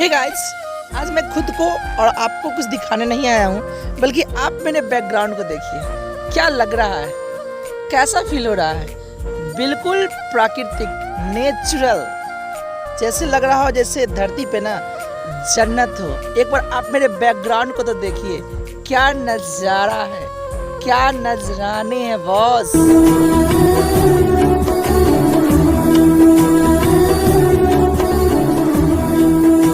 Hey guys, आज मैं खुद को और आपको कुछ दिखाने नहीं आया हूँ, बल्कि आप मेरे बैकग्राउंड को देखिए। क्या लग रहा है, कैसा फील हो रहा है? बिल्कुल प्राकृतिक, नेचुरल, जैसे लग रहा हो जैसे धरती पे ना जन्नत हो। एक बार आप मेरे बैकग्राउंड को तो देखिए, क्या नज़ारा है, क्या नजराने हैं बॉस।